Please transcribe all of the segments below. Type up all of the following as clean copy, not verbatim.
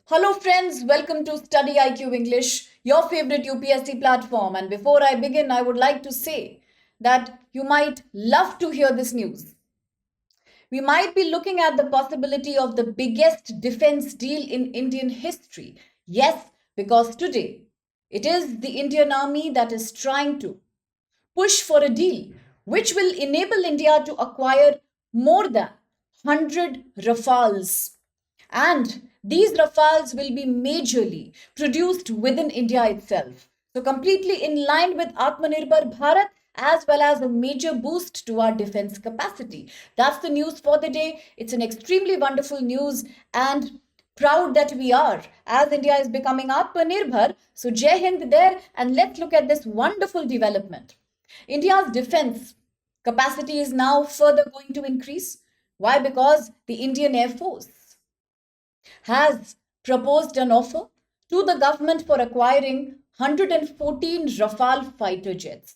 Hello friends, welcome to StudyIQ English, your favorite UPSC platform. And before I begin, I would like to say that you might love to hear this news. We might be looking at the possibility of the biggest defense deal in Indian history. Yes, because today it is the Indian Army that is trying to push for a deal which will enable India to acquire more than 100 Rafales. And these Rafales will be majorly produced within India itself. So, completely in line with Atmanirbhar Bharat, as well as a major boost to our defense capacity. That's the news for the day. It's an extremely wonderful news and proud that we are as India is becoming Atmanirbhar. So, Jai Hind there, and let's look at this wonderful development. India's defense capacity is now further going to increase. Why? Because the Indian Air Force has proposed an offer to the government for acquiring 114 Rafale fighter jets.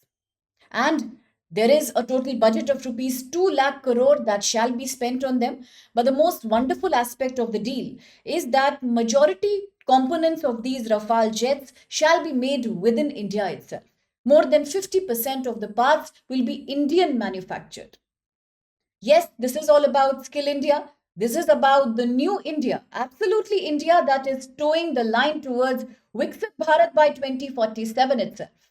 And there is a total budget of rupees 2 lakh crore that shall be spent on them. But the most wonderful aspect of the deal is that majority components of these Rafale jets shall be made within India itself. More than 50% of the parts will be Indian manufactured. Yes, this is all about Skill India. This is about the new India, absolutely India that is towing the line towards Viksit Bharat by 2047 itself.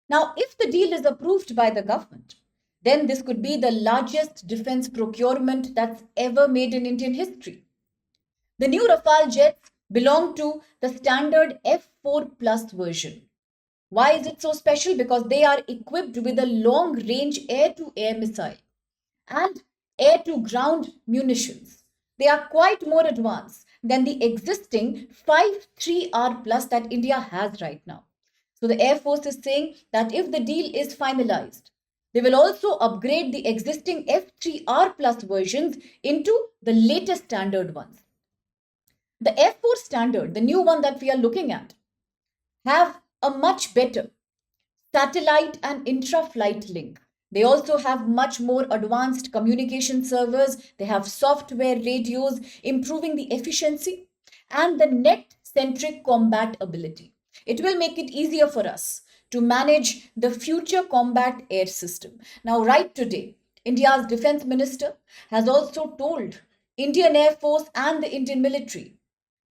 Now, if the deal is approved by the government, then this could be the largest defense procurement that's ever made in Indian history. The new Rafale jets belong to the standard F4 Plus version. Why is it so special? Because they are equipped with a long range air to air missile and air to ground munitions. They are quite more advanced than the existing 5-3R plus that India has right now. So the Air Force is saying that if the deal is finalized, they will also upgrade the existing F3R plus versions into the latest standard ones. The F4 standard, the new one that we are looking at, have a much better satellite and intra-flight link. They also have much more advanced communication servers. They have software radios, improving the efficiency and the net-centric combat ability. It will make it easier for us to manage the future combat air system. Now, right today, India's defense minister has also told Indian Air Force and the Indian military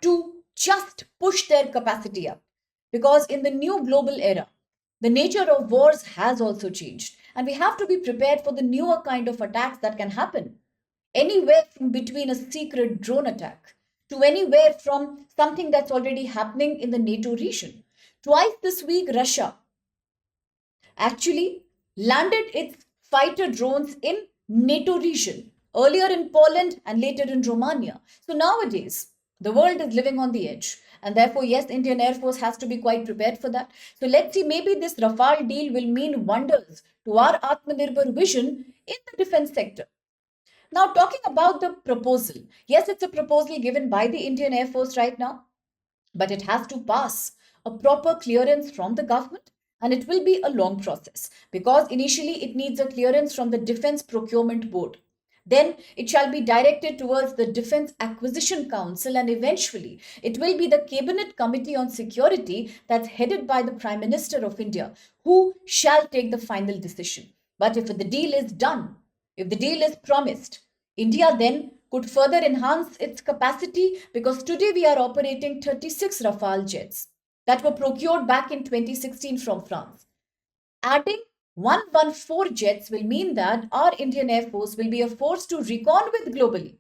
to just push their capacity up. Because in the new global era, the nature of wars has also changed, and we have to be prepared for the newer kind of attacks that can happen. Anywhere from between a secret drone attack to anywhere from something that's already happening in the NATO region. Twice this week, Russia actually landed its fighter drones in NATO region, earlier in Poland and later in Romania. So nowadays, the world is living on the edge. And therefore, yes, Indian Air Force has to be quite prepared for that. So let's see, maybe this Rafale deal will mean wonders to our Atmanirbhar vision in the defense sector. Now, talking about the proposal. Yes, it's a proposal given by the Indian Air Force right now, but it has to pass a proper clearance from the government, and it will be a long process because initially it needs a clearance from the Defense Procurement Board. Then it shall be directed towards the Defense Acquisition Council, and eventually it will be the Cabinet Committee on Security that's headed by the Prime Minister of India who shall take the final decision. But if the deal is done, if the deal is promised, India then could further enhance its capacity because today we are operating 36 Rafale jets that were procured back in 2016 from France. Adding 114 jets will mean that our Indian Air Force will be a force to reckon with globally.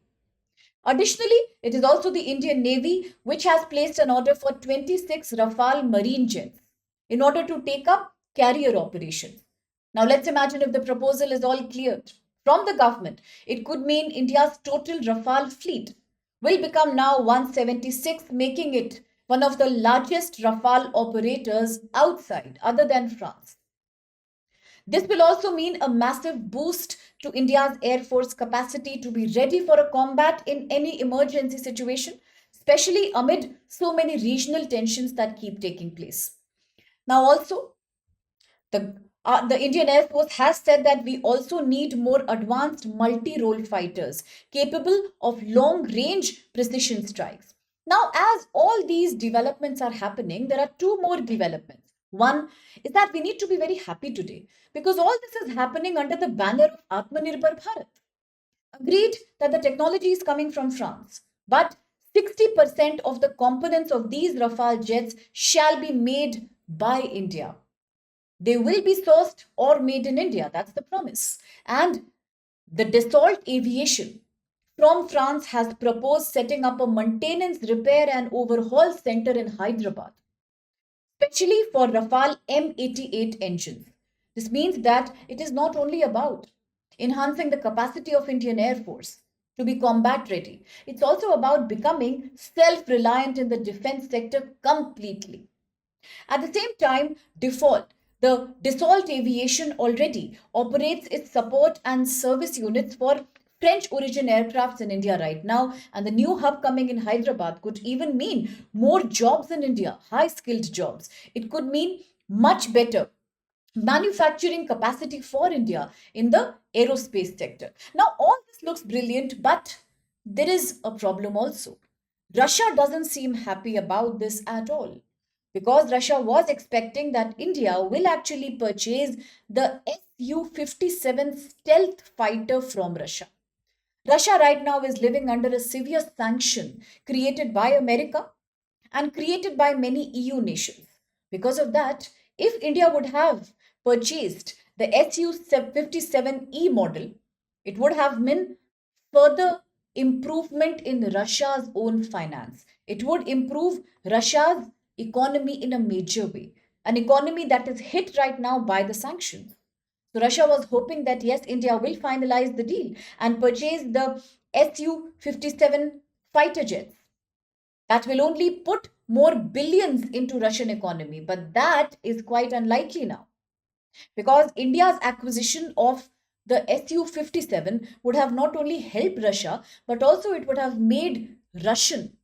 Additionally, it is also the Indian Navy which has placed an order for 26 Rafale marine jets in order to take up carrier operations. Now, let's imagine if the proposal is all cleared from the government, it could mean India's total Rafale fleet will become now 176, making it one of the largest Rafale operators outside, other than France. This will also mean a massive boost to India's Air Force capacity to be ready for a combat in any emergency situation, especially amid so many regional tensions that keep taking place. Now, also, the Indian Air Force has said that we also need more advanced multi role fighters capable of long range precision strikes. Now, as all these developments are happening, there are two more developments. One is that we need to be very happy today because all this is happening under the banner of Atmanirbhar Bharat. Agreed that the technology is coming from France, but 60% of the components of these Rafale jets shall be made by India. They will be sourced or made in India. That's the promise. And the Dassault Aviation from France has proposed setting up a maintenance, repair, and overhaul center in Hyderabad, especially for Rafale M88 engines. This means that it is not only about enhancing the capacity of Indian Air Force to be combat ready, it's also about becoming self reliant in the defense sector completely. At the same time, the Dassault Aviation already operates its support and service units for French origin aircrafts in India right now, and the new hub coming in Hyderabad could even mean more jobs in India, high skilled jobs. It could mean much better manufacturing capacity for India in the aerospace sector. Now, all this looks brilliant, but there is a problem also. Russia doesn't seem happy about this at all because Russia was expecting that India will actually purchase the Su 57 stealth fighter from Russia. Russia right now is living under a severe sanction created by America and created by many EU nations. Because of that, if India would have purchased the Su 57E model, it would have been further improvement in Russia's own finance. It would improve Russia's economy in a major way, an economy that is hit right now by the sanctions. So Russia was hoping that yes, India will finalize the deal and purchase the Su 57 fighter jets that will only put more billions into Russian economy. But that is quite unlikely now because India's acquisition of the Su 57 would have not only helped Russia, but also it would have made Russian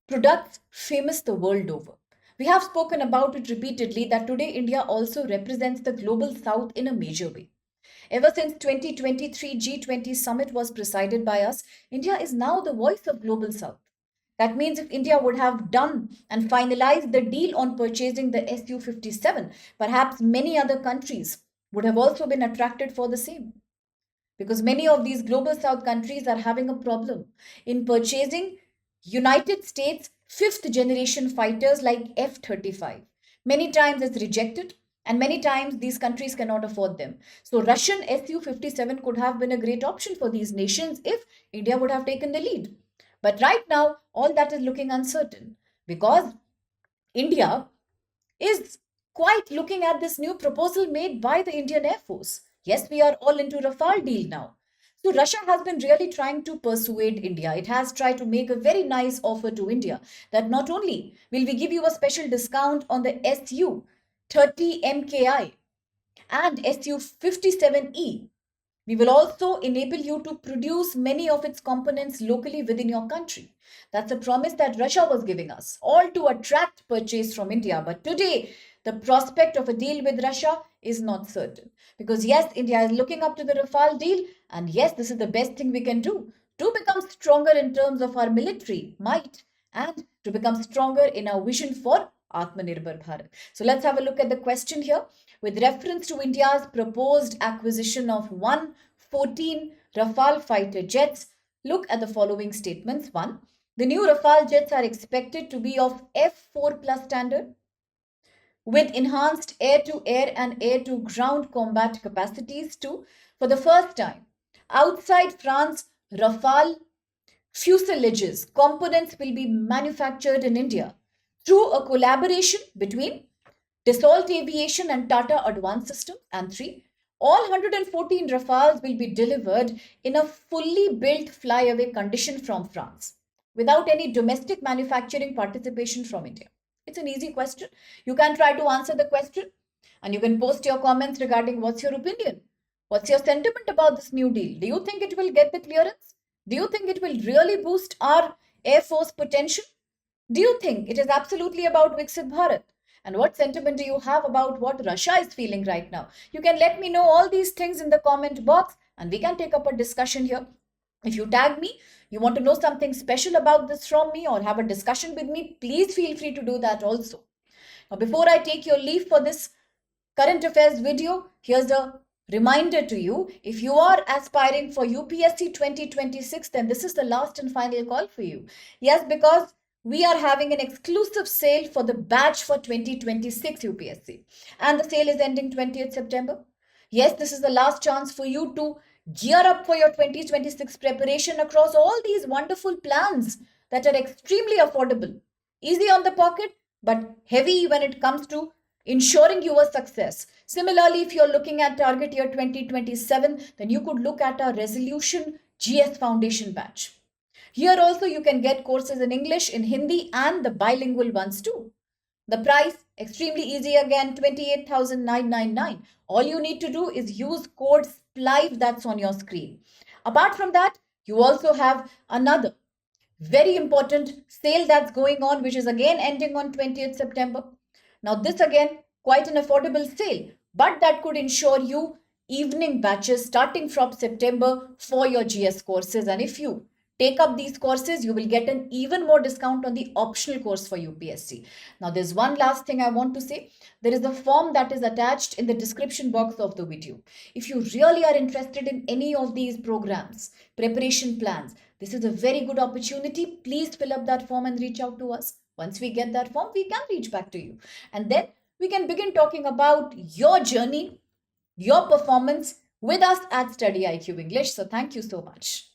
products famous the world over. We have spoken about it repeatedly that today India also represents the global south in a major way. Ever since 2023 G20 summit was presided by us, India is now the voice of global south. That means if India would have done and finalized the deal on purchasing the Su 57, perhaps many other countries would have also been attracted for the same. Because many of these global south countries are having a problem in purchasing United States fifth generation fighters like F 35. Many times it's rejected, and many times these countries cannot afford them. So, Russian Su 57 could have been a great option for these nations if India would have taken the lead. But right now, all that is looking uncertain because India is quite looking at this new proposal made by the Indian Air Force. Yes, we are all into Rafale deal now. So Russia has been really trying to persuade India. It has tried to make a very nice offer to India that not only will we give you a special discount on the Su 30 MKI and Su 57E, we will also enable you to produce many of its components locally within your country. That's a promise that Russia was giving us, all to attract purchase from India. But today, the prospect of a deal with Russia is not certain. Because yes, India is looking up to the Rafale deal, and yes, this is the best thing we can do to become stronger in terms of our military might and to become stronger in our vision for Atmanirbhar Bharat. So let's have a look at the question here. With reference to India's proposed acquisition of 114 Rafale fighter jets, look at the following statements. 1. The new Rafale jets are expected to be of F4 plus standard with enhanced air-to-air and air-to-ground combat capacities. 2. For the first time, outside France, Rafale fuselages components will be manufactured in India through a collaboration between Dassault Aviation and Tata Advanced Systems. And 3. All 114 Rafales will be delivered in a fully built flyaway condition from France without any domestic manufacturing participation from India. It's an easy question. You can try to answer the question and you can post your comments regarding what's your opinion. What's your sentiment about this new deal? Do you think it will get the clearance? Do you think it will really boost our Air Force potential? Do you think it is absolutely about Viksit Bharat? And what sentiment do you have about what Russia is feeling right now? You can let me know all these things in the comment box and we can take up a discussion here. If you tag me, you want to know something special about this from me or have a discussion with me, please feel free to do that also. Now, before I take your leave for this current affairs video, here's a reminder to you. If you are aspiring for UPSC 2026, then this is the last and final call for you. Yes, because we are having an exclusive sale for the batch for 2026 UPSC. And the sale is ending 20th September. Yes, this is the last chance for you to gear up for your 2026 preparation across all these wonderful plans that are extremely affordable, easy on the pocket, but heavy when it comes to ensuring your success. Similarly, if you're looking at target year 2027, then you could look at our resolution GS foundation batch. Here also you can get courses in English, in Hindi, and the bilingual ones too. The price, extremely easy again, 28,999. All you need to do is use code SPLIVE that's on your screen. Apart from that, you also have another very important sale that's going on, which is again ending on 20th September. Now, this again, quite an affordable sale, but that could ensure you evening batches starting from September for your GS courses. And if you take up these courses, you will get an even more discount on the optional course for UPSC. Now, there's one last thing I want to say. There is a form that is attached in the description box of the video. If you really are interested in any of these programs, preparation plans, this is a very good opportunity. Please fill up that form and reach out to us. Once we get that form, we can reach back to you. And then we can begin talking about your journey, your performance with us at StudyIQ English. So thank you so much.